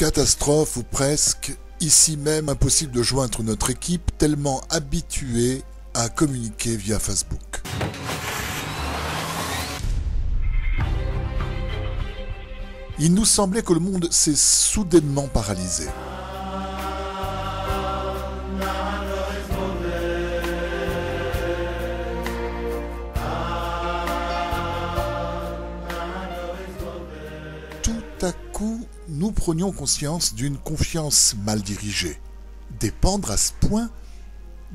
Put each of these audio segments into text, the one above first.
Catastrophe ou presque, ici même impossible de joindre notre équipe tellement habituée à communiquer via Facebook. Il nous semblait que le monde s'est soudainement paralysé. Tout à coup, nous prenions conscience d'une confiance mal dirigée. Dépendre à ce point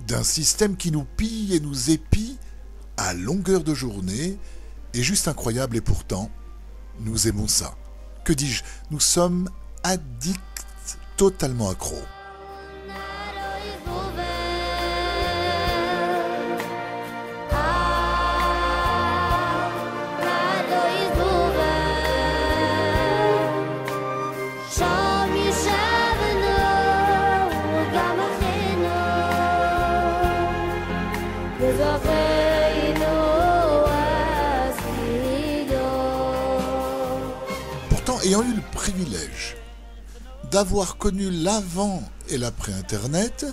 d'un système qui nous pille et nous épie à longueur de journée est juste incroyable et pourtant, nous aimons ça. Que dis-je? Nous sommes addicts, totalement accros. Pourtant, ayant eu le privilège d'avoir connu l'avant et l'après Internet,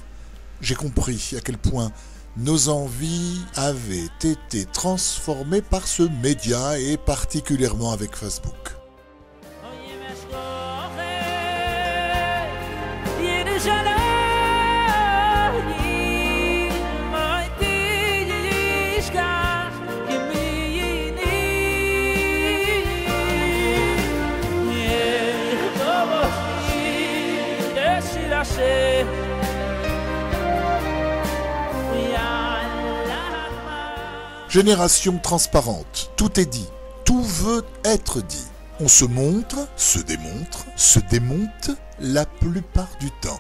j'ai compris à quel point nos envies avaient été transformées par ce média et particulièrement avec Facebook. Génération transparente, tout est dit, tout veut être dit. On se montre, se démonte la plupart du temps.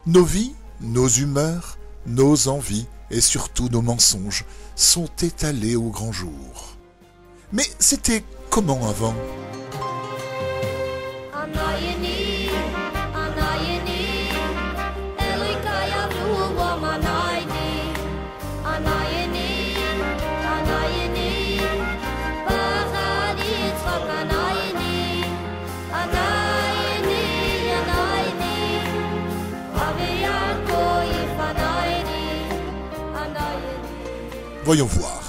Nos vies, nos humeurs, nos envies et surtout nos mensonges sont étalés au grand jour. Mais c'était comment avant ? Voyons voir.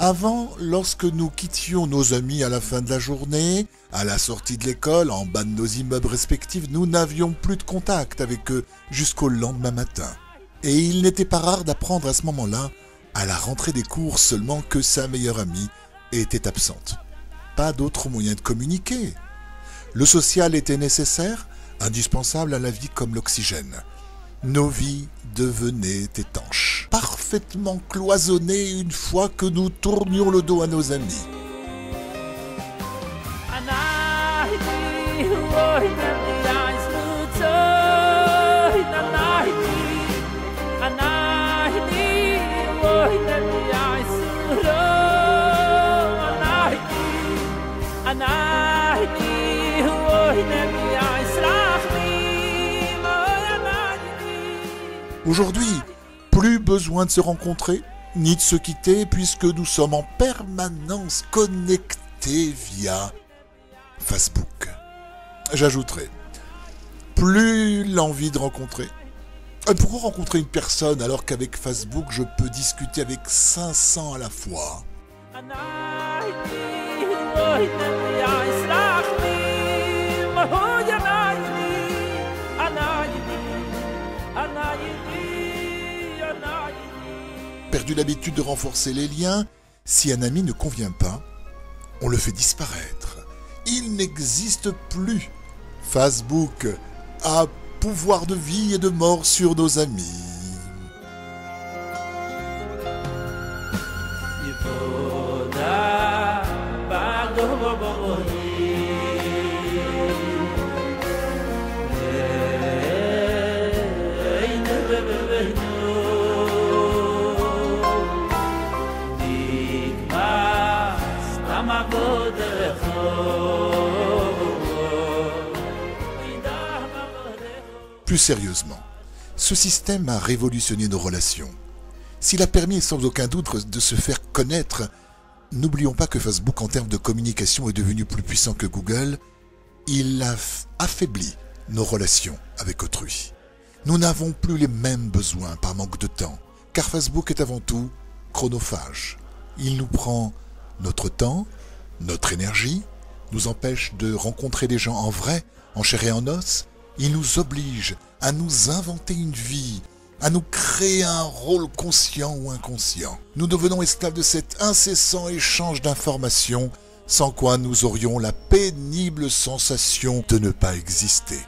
Avant, lorsque nous quittions nos amis à la fin de la journée, à la sortie de l'école, en bas de nos immeubles respectifs, nous n'avions plus de contact avec eux jusqu'au lendemain matin. Et il n'était pas rare d'apprendre à ce moment-là, à la rentrée des cours seulement, que sa meilleure amie était absente. Pas d'autre moyen de communiquer. Le social était nécessaire, indispensable à la vie comme l'oxygène. Nos vies devenaient étanches, parfaitement cloisonnées une fois que nous tournions le dos à nos amis. Aujourd'hui, plus besoin de se rencontrer, ni de se quitter, puisque nous sommes en permanence connectés via Facebook. J'ajouterai, plus l'envie de rencontrer. Pourquoi rencontrer une personne alors qu'avec Facebook, je peux discuter avec 500 à la fois ? Perdu l'habitude de renforcer les liens, si un ami ne convient pas, on le fait disparaître. Il n'existe plus. Facebook a pouvoir de vie et de mort sur nos amis. Plus sérieusement, ce système a révolutionné nos relations. S'il a permis sans aucun doute de se faire connaître, n'oublions pas que Facebook en termes de communication est devenu plus puissant que Google. Il a affaibli nos relations avec autrui. Nous n'avons plus les mêmes besoins par manque de temps, car Facebook est avant tout chronophage. Il nous prend notre temps, notre énergie, nous empêche de rencontrer des gens en vrai, en chair et en os. Il nous oblige à nous inventer une vie, à nous créer un rôle conscient ou inconscient. Nous devenons esclaves de cet incessant échange d'informations, sans quoi nous aurions la pénible sensation de ne pas exister.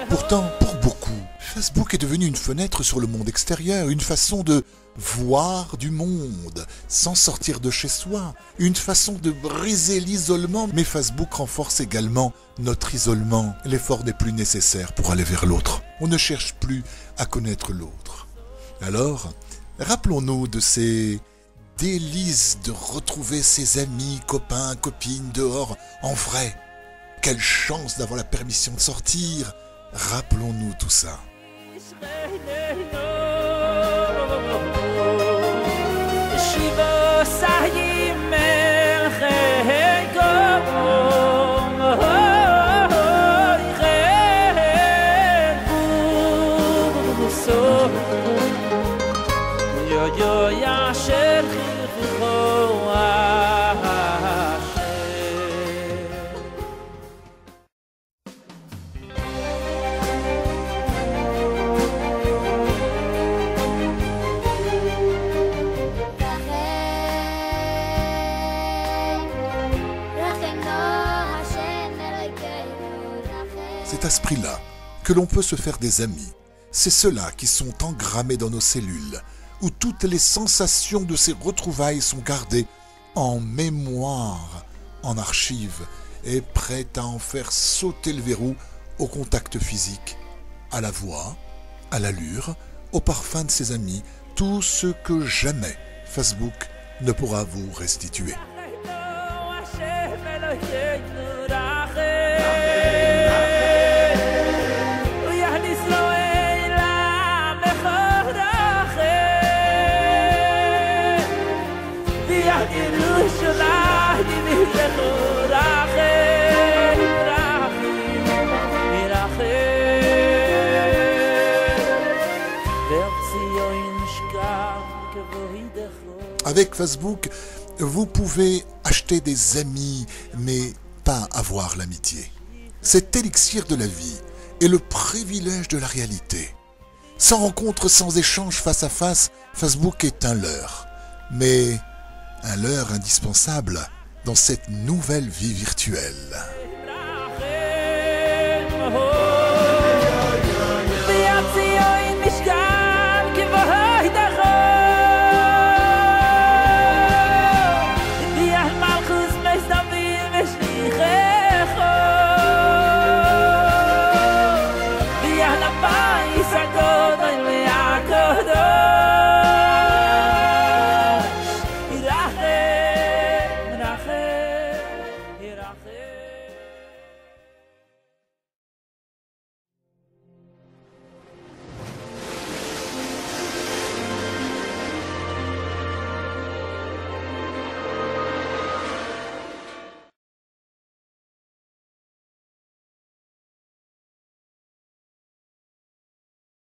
Pourtant, pour beaucoup, Facebook est devenu une fenêtre sur le monde extérieur, une façon de voir du monde sans sortir de chez soi, une façon de briser l'isolement. Mais Facebook renforce également notre isolement. L'effort n'est plus nécessaire pour aller vers l'autre. On ne cherche plus à connaître l'autre. Alors, rappelons-nous de ces délices de retrouver ses amis, copains, copines dehors en vrai. Quelle chance d'avoir la permission de sortir. Rappelons-nous tout ça. C'est à ce prix-là que l'on peut se faire des amis. C'est ceux-là qui sont engrammés dans nos cellules, où toutes les sensations de ces retrouvailles sont gardées en mémoire, en archive, et prêtes à en faire sauter le verrou au contact physique, à la voix, à l'allure, au parfum de ses amis, tout ce que jamais Facebook ne pourra vous restituer. Avec Facebook, vous pouvez acheter des amis, mais pas avoir l'amitié. Cet élixir de la vie est le privilège de la réalité. Sans rencontre, sans échange face à face, Facebook est un leurre. Mais un leurre indispensable dans cette nouvelle vie virtuelle.